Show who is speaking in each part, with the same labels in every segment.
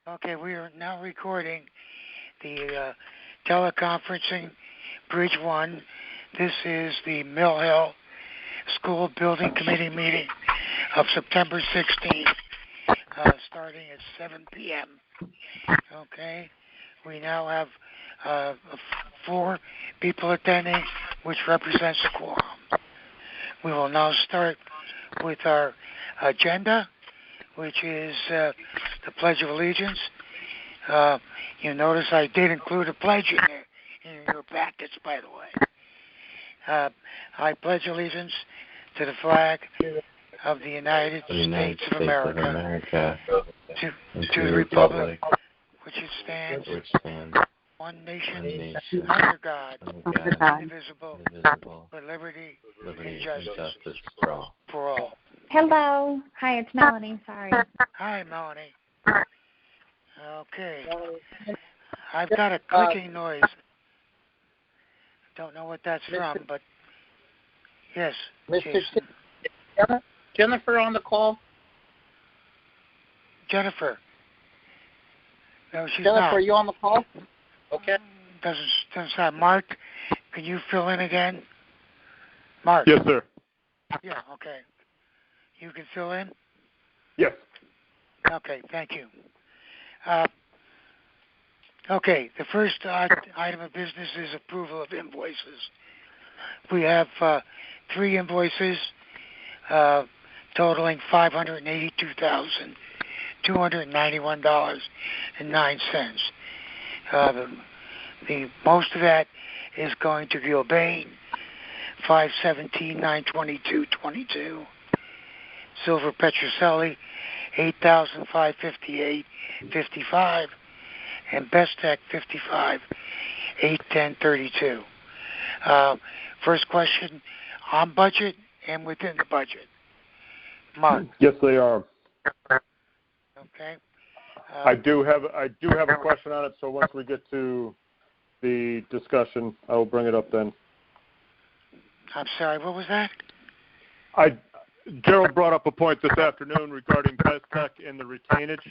Speaker 1: Okay, we are now recording the teleconferencing Bridge 1. This is the Mill Hill School Building Committee meeting of September 16th, starting at 7 p.m. Okay, we now have 4 people attending, which represents a quorum. We will now start with our agenda, which is the Pledge of Allegiance. You notice I did include a pledge in your packets, by the way. I pledge allegiance to the flag of the United States of America, to the republic which it stands, one nation, under God, indivisible, with liberty and justice for all.
Speaker 2: Hello. Hi, it's Melanie. Sorry.
Speaker 1: Hi, Melanie. Okay. I've got a clicking noise. Don't know what that's from, but yes,
Speaker 3: Mr. Jennifer on the call?
Speaker 1: Jennifer. No, she's
Speaker 3: Jennifer,
Speaker 1: not.
Speaker 3: are you on the call? Okay.
Speaker 1: Doesn't sound. Mark, can you fill in again? Mark.
Speaker 4: Yes, sir.
Speaker 1: Yeah, okay. You can fill in?
Speaker 4: Yes.
Speaker 1: Okay, thank you. Okay, the first item of business is approval of invoices. We have 3 invoices totaling $582,291.09. The most of that is going to Gilbane, $517,922.22. Silver Petrocelli, $8,558.55, and Bestech, $55,810.32. First question, on budget and within the budget. Mark.
Speaker 4: Yes, they are.
Speaker 1: Okay.
Speaker 4: I do have a question on it. So once we get to the discussion, I will bring it up then.
Speaker 1: I'm sorry. What was that?
Speaker 4: Gerald brought up a point this afternoon regarding Bestech and the retainage.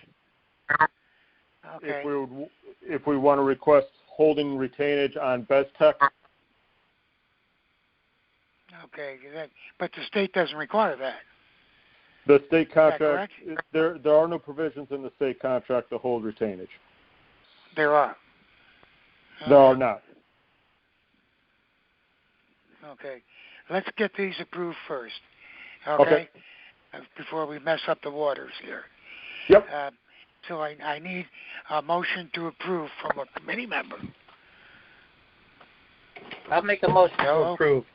Speaker 1: Okay.
Speaker 4: If we want to request holding retainage on Bestech.
Speaker 1: Okay, but the state doesn't require that.
Speaker 4: The state contract, there are no provisions in the state contract to hold retainage.
Speaker 1: There are.
Speaker 4: There are not.
Speaker 1: Okay. Let's get these approved first. Okay? Before we mess up the waters here.
Speaker 4: Yep.
Speaker 1: So I need a motion to approve from a committee member.
Speaker 3: I'll make a motion to approve.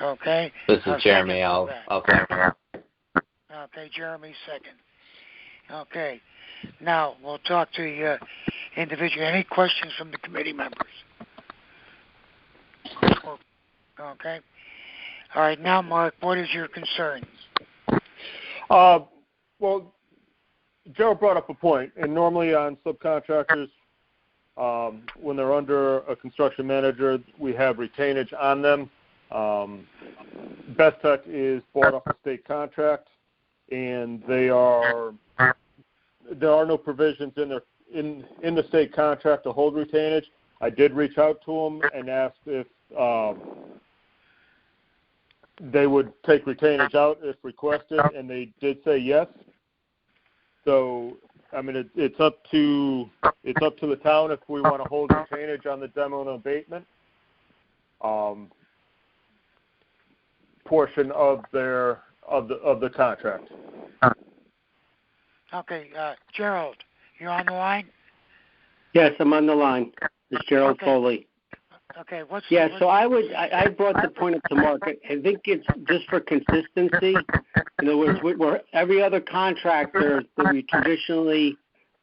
Speaker 1: Okay.
Speaker 5: This is Jeremy. I'll second.
Speaker 1: Okay, Jeremy, second. Okay. Now, we'll talk to the individual. Any questions from the committee members? Okay. All right, now, Mark, what is your concern?
Speaker 4: Well, Joe brought up a point, and normally on subcontractors, when they're under a construction manager, we have retainage on them. Bestech is bought off a state contract, and there are no provisions in the state contract to hold retainage. I did reach out to them and asked if they would take retainage out if requested, and they did say yes. So, I mean, it's up to the town if we want to hold retainage on the demo and abatement portion of the contract.
Speaker 1: Okay, Gerald, you're on the line?
Speaker 6: Yes, I'm on the line. It's Gerald Foley.
Speaker 1: Okay,
Speaker 6: so I brought the point up to Mark. I think it's just for consistency. In other words, we're every other contractor that we traditionally,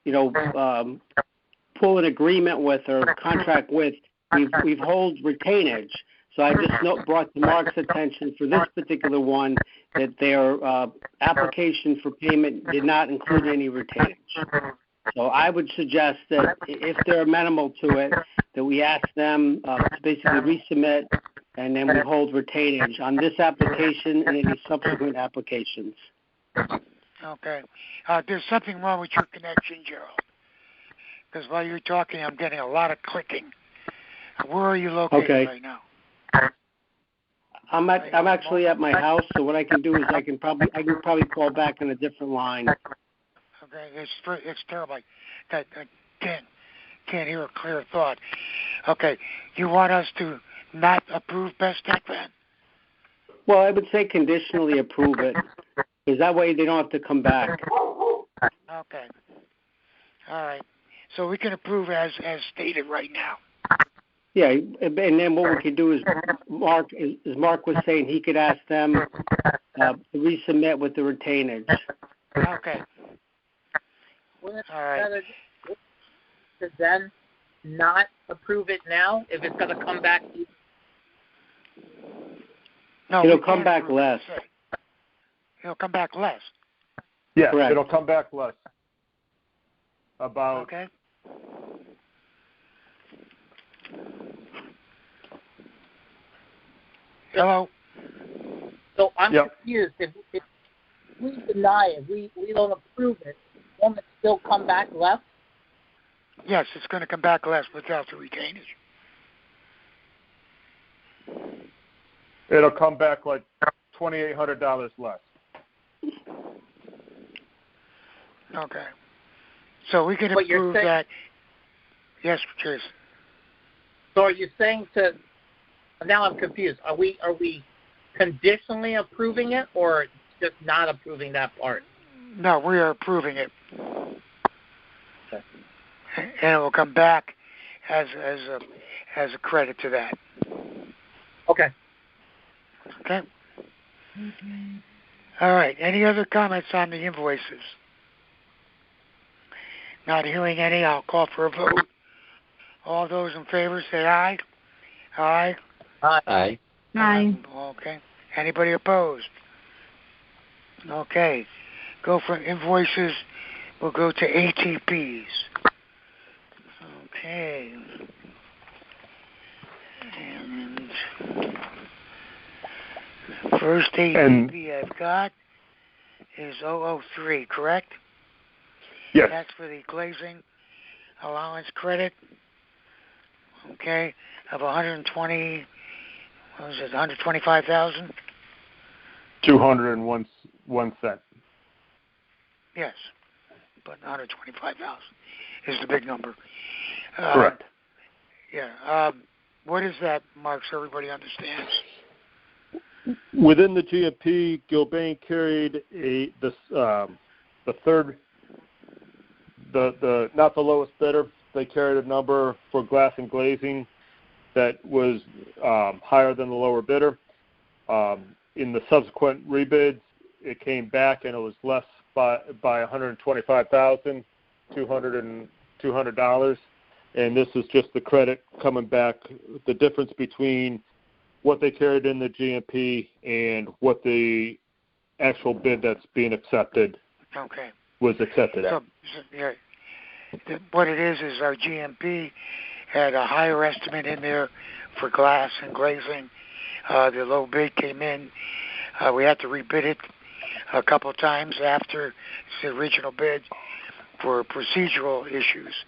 Speaker 6: pull an agreement with or contract with, we've hold retainage. So I just brought to Mark's attention for this particular one that their application for payment did not include any retainage. So I would suggest that if they're amenable to it, that we ask them to basically resubmit, and then we hold retainage on this application and any subsequent applications.
Speaker 1: Okay. There's something wrong with your connection, Gerald. Because while you're talking, I'm getting a lot of clicking. Where are you located right now?
Speaker 6: I'm actually at my house, so what I can do is I can probably call back on a different line.
Speaker 1: Okay, it's terrible. I can't hear a clear thought. Okay, you want us to not approve Best Tech then?
Speaker 6: Well, I would say conditionally approve it, because that way they don't have to come back.
Speaker 1: Okay. All right. So we can approve as stated right now.
Speaker 6: Yeah, and then what we could do is Mark was saying, he could ask them to resubmit with the retainage.
Speaker 1: Okay. All right.
Speaker 3: To then not approve it now if it's going to come back?
Speaker 1: No,
Speaker 6: it'll come back less.
Speaker 1: It'll come back less.
Speaker 4: Yes,
Speaker 6: correct.
Speaker 4: It'll come back less. About
Speaker 1: okay. Hello.
Speaker 3: So I'm confused. If we deny it, we don't approve it, won't it still come back less?
Speaker 1: Yes, it's going to come back less without the retainage.
Speaker 4: It'll come back like $2,800 less.
Speaker 1: Okay. So we can approve that. Yes, Jason.
Speaker 3: So are you saying now I'm confused. Are we conditionally approving it or just not approving that part?
Speaker 1: No, we are approving it.
Speaker 3: Okay.
Speaker 1: And it will come back as a credit to that.
Speaker 3: Okay.
Speaker 1: Okay. All right. Any other comments on the invoices? Not hearing any, I'll call for a vote. All those in favor say aye. Aye.
Speaker 5: Aye.
Speaker 2: Aye.
Speaker 1: Okay. Anybody opposed? Okay. Go from invoices. We'll go to ATPs. Okay. And first ATP I've got is 003, correct?
Speaker 4: Yes.
Speaker 1: That's for the glazing allowance credit. Okay, of 120. What was it? 125,000.
Speaker 4: 201 cent.
Speaker 1: Yes, but 125,000 is the big number.
Speaker 4: Correct.
Speaker 1: Yeah. What is that, Mark? So everybody understands.
Speaker 4: Within the GMP, Gilbane carried the third. The not the lowest bidder. They carried a number for glass and glazing that was higher than the lower bidder. In the subsequent rebids, it came back and it was less by $125,200. And this is just the credit coming back. The difference between what they carried in the GMP and what the actual bid that's being accepted.
Speaker 1: Okay.
Speaker 4: Was accepted at.
Speaker 1: So yeah, what it is our GMP had a higher estimate in there for glass and glazing. The low bid came in. We had to rebid it a couple times after the original bid for procedural issues,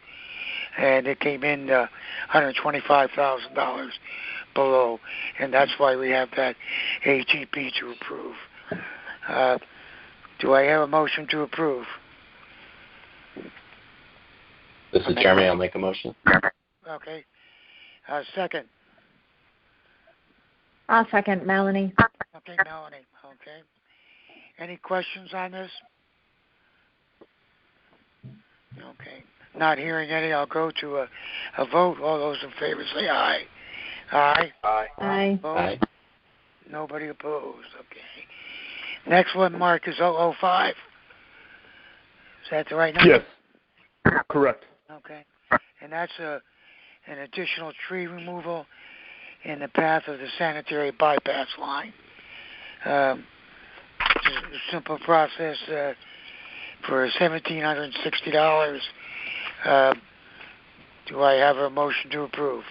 Speaker 1: and it came in $125,000 below, and that's why we have that ATP to approve. Do I have a motion to approve?
Speaker 5: This is Jeremy. I'll make a motion.
Speaker 1: Okay. Second.
Speaker 2: I'll second, Melanie.
Speaker 1: Okay, Melanie. Okay. Any questions on this? Okay. Not hearing any, I'll go to a vote. All those in favor say aye. Aye.
Speaker 5: Aye.
Speaker 2: Aye.
Speaker 5: Aye.
Speaker 1: Nobody opposed. Okay. Next one, Mark, is 005. Is that the right number?
Speaker 4: Yes. Correct.
Speaker 1: Okay. And that's an additional tree removal in the path of the sanitary bypass line. Just a simple process for $1,760. Do I have a motion to approve?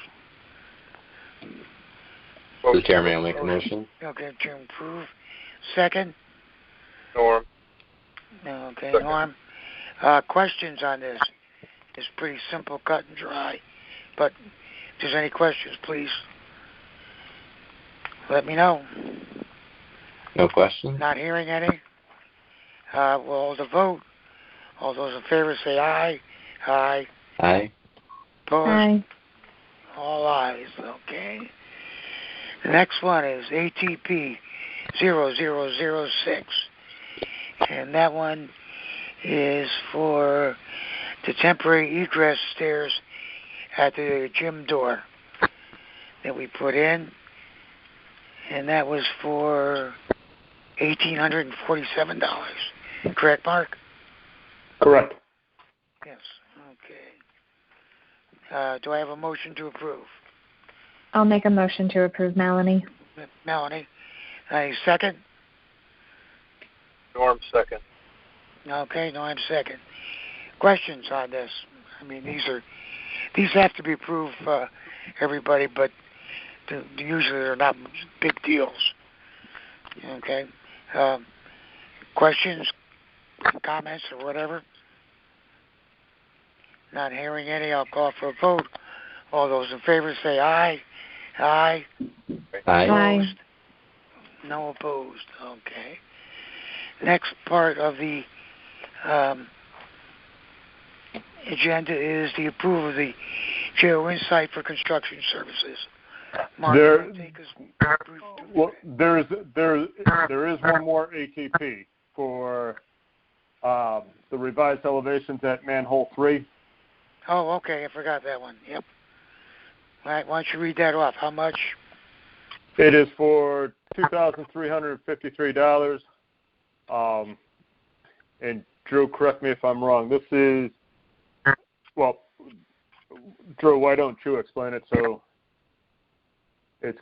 Speaker 5: This is Jeremy. I'll make a motion.
Speaker 1: Okay, to approve. Second?
Speaker 5: Norm.
Speaker 1: Okay, Norm. Questions on this? It's pretty simple, cut and dry. But if there's any questions, please let me know.
Speaker 5: No questions?
Speaker 1: Not hearing any? We'll vote. All those in favor say aye. Aye.
Speaker 5: Aye.
Speaker 1: Opposed?
Speaker 2: Aye.
Speaker 1: All ayes. Okay. The next one is ATP 0006. And that one is for the temporary egress stairs at the gym door that we put in. And that was for $1,847. Correct, Mark?
Speaker 4: Correct.
Speaker 1: Yes. Okay. Do I have a motion to approve?
Speaker 2: I'll make a motion to approve, Melanie.
Speaker 1: Melanie. A second?
Speaker 4: Norm, second.
Speaker 1: Okay, no, I'm second. Questions on this? I mean, these have to be approved for everybody, but usually they're not big deals. Okay. Questions, comments, or whatever? Not hearing any, I'll call for a vote. All those in favor say aye. Aye.
Speaker 5: Aye.
Speaker 1: Opposed? No opposed. Okay. Next part of the agenda is the approval of the Geo Insight for construction services. Mark,
Speaker 4: There-
Speaker 1: can you take us brief through
Speaker 4: Well,
Speaker 1: that?
Speaker 4: there is one more ATP for the revised elevations at manhole 3.
Speaker 1: Oh, okay, I forgot that one. Yep. All right, why don't you read that off? How much?
Speaker 4: It is for $2,353. And Drew, correct me if I'm wrong. This is, well, Drew, why don't you explain it so it's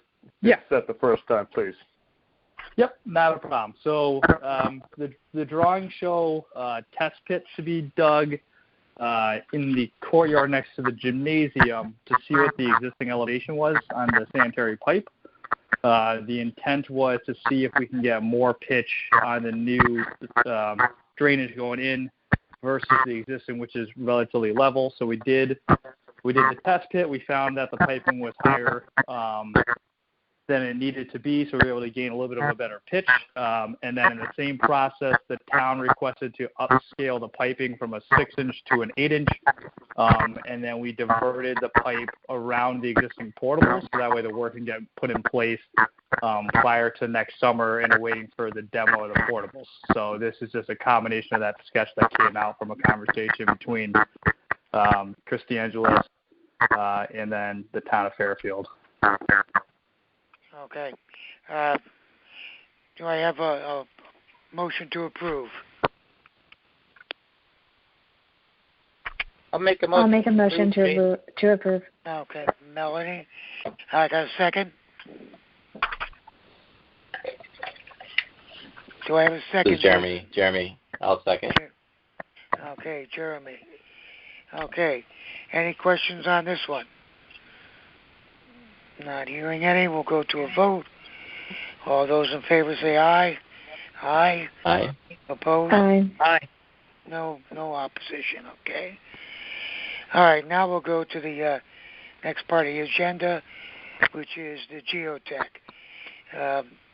Speaker 4: set the first time, please?
Speaker 7: Yep, not a problem. So the drawings show test pit to be dug in the courtyard next to the gymnasium to see what the existing elevation was on the sanitary pipe. The intent was to see if we can get more pitch on the new drainage going in versus the existing, which is relatively level. So we did the test pit. We found that the piping was higher than it needed to be, so we were able to gain a little bit of a better pitch. And then in the same process, the town requested to upscale the piping from a 6-inch to an 8-inch, and then we diverted the pipe around the existing portables, so that way the work can get put in place prior to next summer and waiting for the demo of the portables. So this is just a combination of that sketch that came out from a conversation between Chris DeAngelis and then the town of Fairfield.
Speaker 1: Okay. Do I have a motion to approve?
Speaker 3: I'll make a motion.
Speaker 2: I'll make a motion to approve.
Speaker 1: Okay, Melanie. I got a second. Do I have a second?
Speaker 5: This is Jeremy. Jeremy, I'll second.
Speaker 1: Okay, Jeremy. Okay. Any questions on this one? Not hearing any, we'll go to a vote. All those in favor say aye. Aye.
Speaker 5: Aye.
Speaker 1: Opposed?
Speaker 2: Aye.
Speaker 3: Aye.
Speaker 1: No opposition. Okay. All right. Now we'll go to the next part of the agenda, which is the geotech,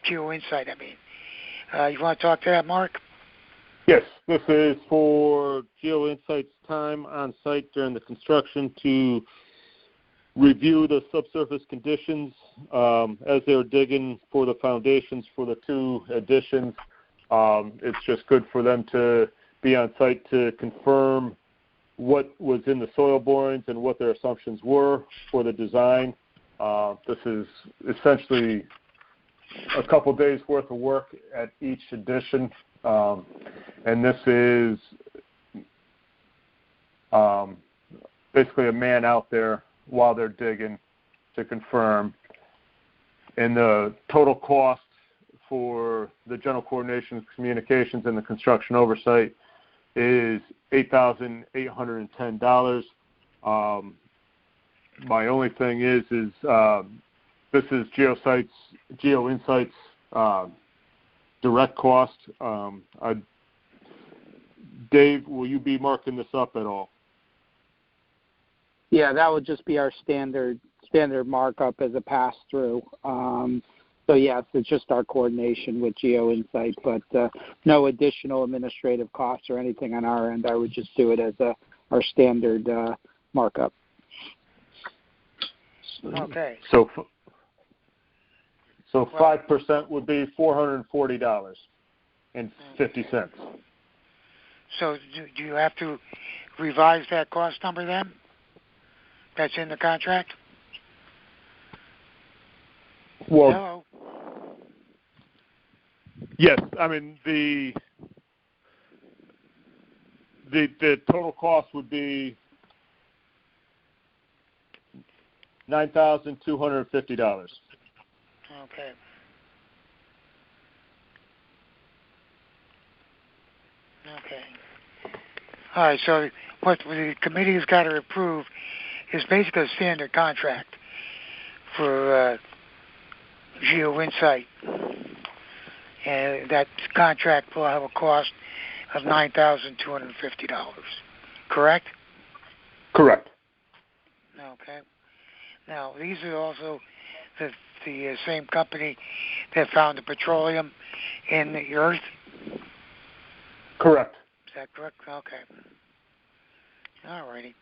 Speaker 1: Geo Insight. I mean, you want to talk to that, Mark?
Speaker 4: Yes, this is for Geo Insight's time on site during the construction to review the subsurface conditions as they were digging for the foundations for the 2 additions. It's just good for them to be on site to confirm what was in the soil borings and what their assumptions were for the design. This is essentially a couple days worth of work at each addition, and this is basically a man out there while they're digging to confirm. And the total cost for the general coordination, communications, and the construction oversight is $8,810. My only thing is this is Geo Insight's direct cost. Dave, will you be marking this up at all?
Speaker 8: Yeah, that would just be our standard markup as a pass-through. So yes, it's just our coordination with GeoInsight, but no additional administrative costs or anything on our end. I would just do it as our standard markup.
Speaker 1: Okay.
Speaker 4: So 5% would be $440.50.
Speaker 1: So do you have to revise that cost number then? That's in the contract?
Speaker 4: Well,
Speaker 1: Hello?
Speaker 4: yes. I mean, the total cost would be $9,250.
Speaker 1: Okay. Okay. All right, so what the committee has got to approve is basically a standard contract for GeoInsight. And that contract will have a cost of $9,250. Correct?
Speaker 4: Correct.
Speaker 1: Okay. Now, these are also the same company that found the petroleum in the earth?
Speaker 4: Correct.
Speaker 1: Is that correct? Okay. All righty.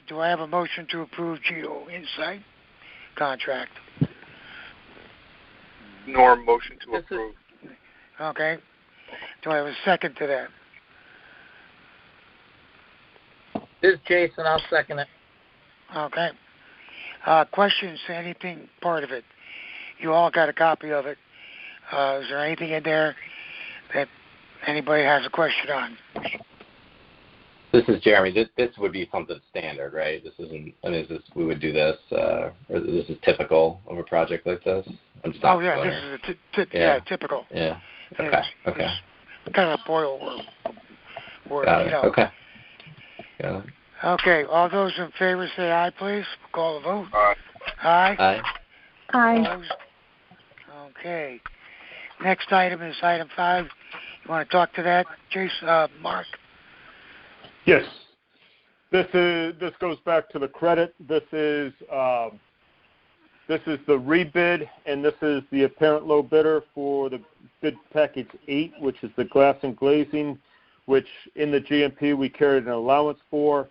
Speaker 1: Do I have a motion to approve GeoInsight contract?
Speaker 9: Norm, motion to approve.
Speaker 1: Okay. Do I have a second to that?
Speaker 3: This is Jason. I'll second it.
Speaker 1: Okay. Questions, anything part of it? You all got a copy of it. Is there anything in there that anybody has a question on?
Speaker 5: This is Jeremy. This would be something standard, right? This isn't. I mean, we would do this, or this is typical of a project like this. I'm just not
Speaker 1: yeah,
Speaker 5: familiar.
Speaker 1: this is typical.
Speaker 5: Yeah. Okay. Okay.
Speaker 1: It's kind of a boil word.
Speaker 5: Got it. Okay. Got it.
Speaker 1: Okay. All those in favor say aye, please. Call the vote.
Speaker 9: Aye.
Speaker 1: Aye.
Speaker 5: Aye.
Speaker 2: Aye.
Speaker 1: Opposed? Okay. Next item is item 5. You want to talk to that, Jason? Mark?
Speaker 4: Yes. This goes back to the credit. This is the rebid, and this is the apparent low bidder for the bid package 8, which is the glass and glazing, which in the GMP we carried an allowance for.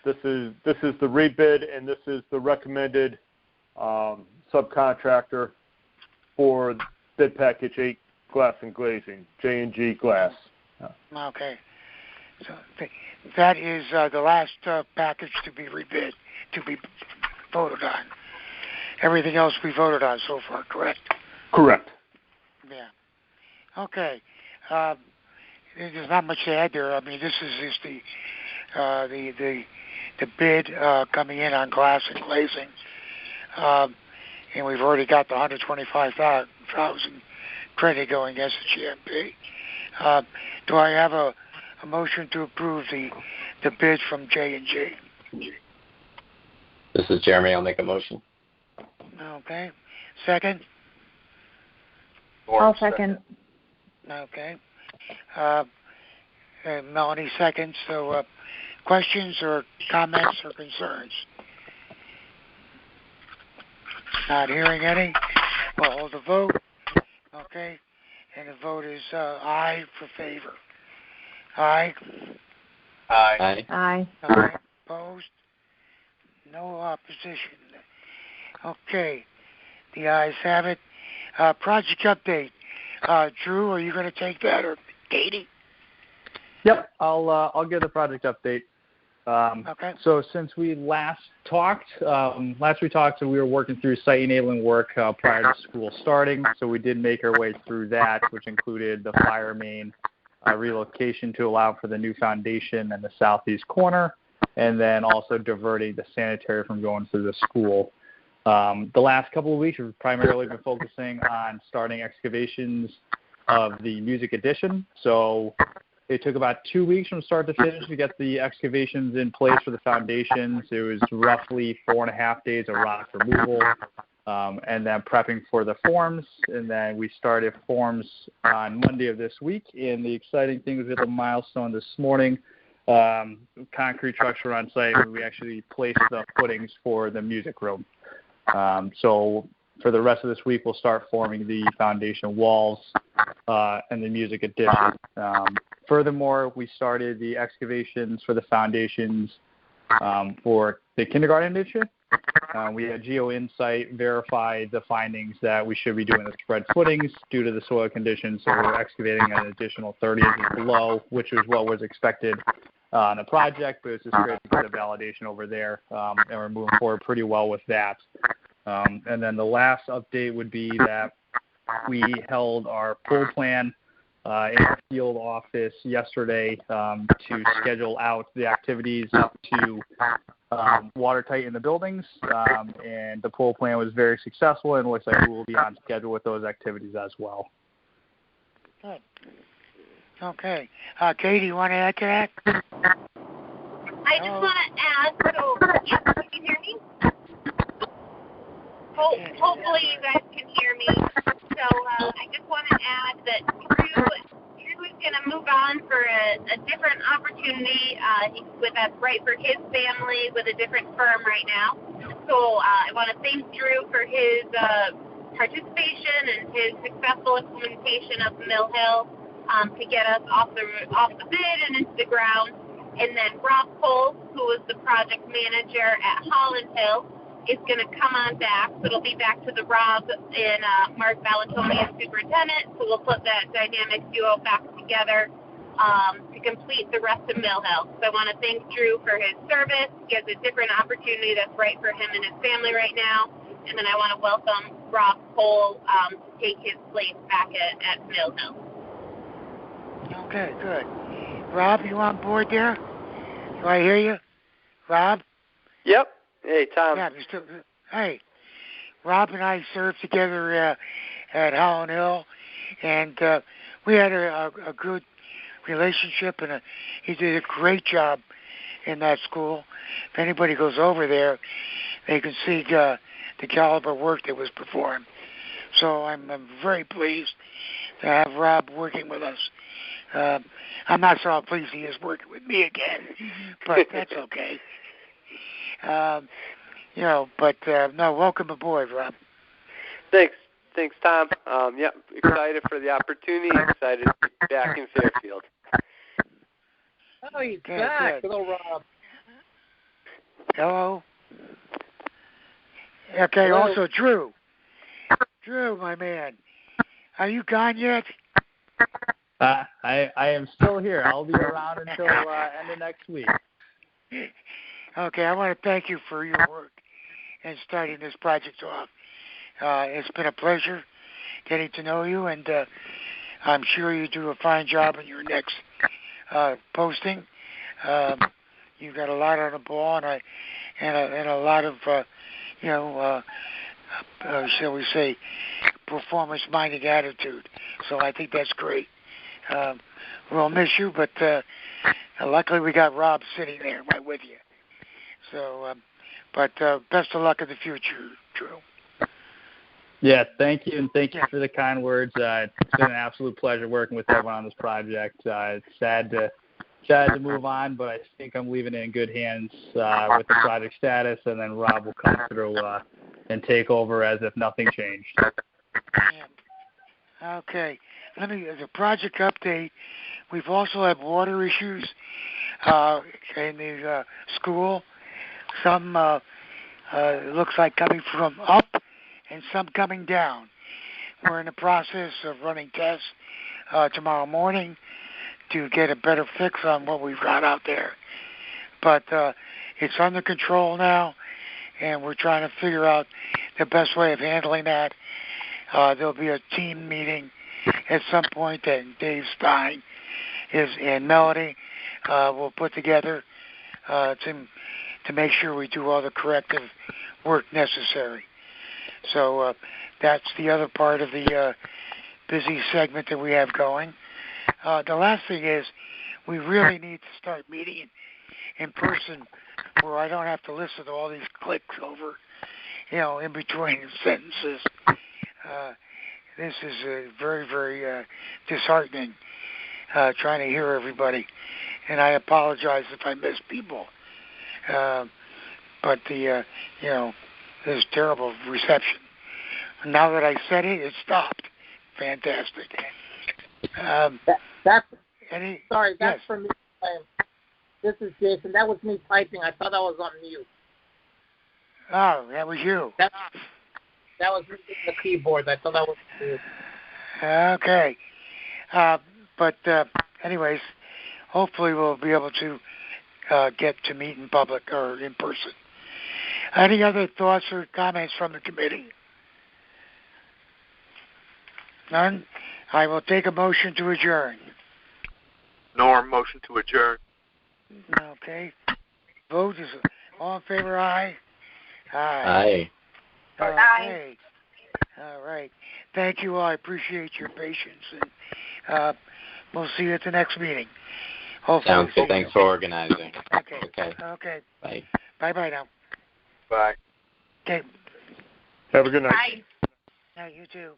Speaker 4: This is the rebid, and this is the recommended subcontractor for bid package 8 glass and glazing, J&G Glass.
Speaker 1: Okay. So that is the last package to be rebid, to be voted on. Everything else we voted on so far, correct?
Speaker 4: Correct.
Speaker 1: Yeah. Okay. There's not much to add there. I mean, this is just the bid coming in on glass and glazing, and we've already got the $125,000 credit going against the GMP. Do I have a motion to approve the bid from J&G?
Speaker 5: This is Jeremy. I'll make a motion.
Speaker 1: Okay. Second?
Speaker 2: I'll second.
Speaker 1: Okay. Melanie seconds. So questions or comments or concerns? Not hearing any. We'll hold the vote. Okay. And the vote is aye for favor. Aye.
Speaker 9: Aye.
Speaker 5: Aye.
Speaker 2: Aye.
Speaker 1: Aye. Opposed? No opposition. Okay. The ayes have it. Project update. Drew, are you going to take that, or Katie?
Speaker 7: Yep, I'll give the project update.
Speaker 1: Okay.
Speaker 7: So since we last talked, we were working through site enabling work prior to school starting. So we did make our way through that, which included the fire main relocation to allow for the new foundation in the southeast corner, and then also diverting the sanitary from going through the school. The last couple of weeks, we've primarily been focusing on starting excavations of the music addition. So it took about 2 weeks from start to finish to get the excavations in place for the foundations. It was roughly 4.5 days of rock removal. and then prepping for the forms. And then we started forms on Monday of this week. And the exciting thing was we hit the milestone this morning. Concrete trucks were on site. We actually placed the footings for the music room. So for the rest of this week, we'll start forming the foundation walls and the music addition. Furthermore, we started the excavations for the foundations for the kindergarten addition. We had GeoInsight verify the findings that we should be doing the spread footings due to the soil conditions, so we're excavating an additional 30 inches below, which was what was expected on the project, but it's just great to get a validation over there, and we're moving forward pretty well with that. And then the last update would be that we held our pool plan in our field office yesterday to schedule out the activities up to watertight in the buildings, and the pool plan was very successful, and looks like we will be on schedule with those activities as well.
Speaker 1: Good. Okay. Katie, you want to add to that?
Speaker 10: I just want to add, so, yeah, can you hear me? Hopefully you guys can hear me. So I just want to add that Drew is going to move on for a different opportunity that's right for his family with a different firm right now. So I want to thank Drew for his participation and his successful implementation of Mill Hill to get us off the bid and into the ground. And then Rob Cole, who was the project manager at Holland Hill, is going to come on back. So it'll be back to the Rob and Mark Ballatoni as superintendent. So we'll put that dynamic duo back together to complete the rest of Mill Hill. So I want to thank Drew for his service. He has a different opportunity that's right for him and his family right now. And then I want to welcome Rob Cole to take his place back at Mill Hill.
Speaker 1: Okay, good. Rob, you on board there? Do I hear you? Rob?
Speaker 11: Yep. Hey, Tom.
Speaker 1: Yeah, hey. Rob and I served together at Holland Hill, and we had a good relationship, and he did a great job in that school. If anybody goes over there, they can see the caliber work that was performed. So I'm very pleased to have Rob working with us. I'm not so pleased he is working with me again, but that's okay. No, welcome aboard, Rob.
Speaker 11: Thanks, Tom. Excited for the opportunity. Excited to be back in Fairfield.
Speaker 3: Oh, he's back.
Speaker 1: Good.
Speaker 3: Hello, Rob.
Speaker 1: Hello. Okay.
Speaker 3: Hello.
Speaker 1: Also, Drew, my man, are you gone yet?
Speaker 7: I am still here. I'll be around until end of next week.
Speaker 1: Okay, I want to thank you for your work and starting this project off. It's been a pleasure getting to know you, and I'm sure you do a fine job in your next posting. You've got a lot on the ball, and a lot of, shall we say, performance-minded attitude. So I think that's great. We'll miss you, but luckily we got Rob sitting there right with you. So, but best of luck in the future, Drew.
Speaker 7: Yeah, thank you, and thank you for the kind words. It's been an absolute pleasure working with everyone on this project. It's sad to move on, but I think I'm leaving it in good hands with the project status, and then Rob will come through and take over as if nothing changed.
Speaker 1: Yeah. Okay. As a project update, we've also had water issues in the school. Some looks like coming from up and some coming down. We're in the process of running tests tomorrow morning to get a better fix on what we've got out there. But it's under control now, and we're trying to figure out the best way of handling that. There'll be a team meeting at some point that Dave Stein and Melody will put together to make sure we do all the corrective work necessary. So that's the other part of the busy segment that we have going. The last thing is we really need to start meeting in person where I don't have to listen to all these clicks over in between sentences. This is very, very disheartening, trying to hear everybody. And I apologize if I miss people. But there's terrible reception. Now that I said it, it stopped. Fantastic.
Speaker 3: That's
Speaker 1: yes.
Speaker 3: from me. This is Jason. That was me typing. I thought I was on mute.
Speaker 1: Oh, that was you.
Speaker 3: That was me hitting the keyboard. I thought that was mute.
Speaker 1: Okay. But anyways, hopefully we'll be able to get to meet in public or in person. Any other thoughts or comments from the committee? None? I will take a motion to adjourn.
Speaker 9: Norm, motion to adjourn.
Speaker 1: Okay. Vote is all in favor, aye?
Speaker 5: Aye.
Speaker 1: Okay. All right. Thank you all. I appreciate your patience. And we'll see you at the next meeting. Hopefully.
Speaker 5: Sounds good. Thanks for organizing.
Speaker 1: Okay.
Speaker 5: Bye.
Speaker 1: Bye-bye now.
Speaker 9: Bye.
Speaker 1: Okay.
Speaker 4: Have a good night.
Speaker 10: Bye.
Speaker 1: No, you too.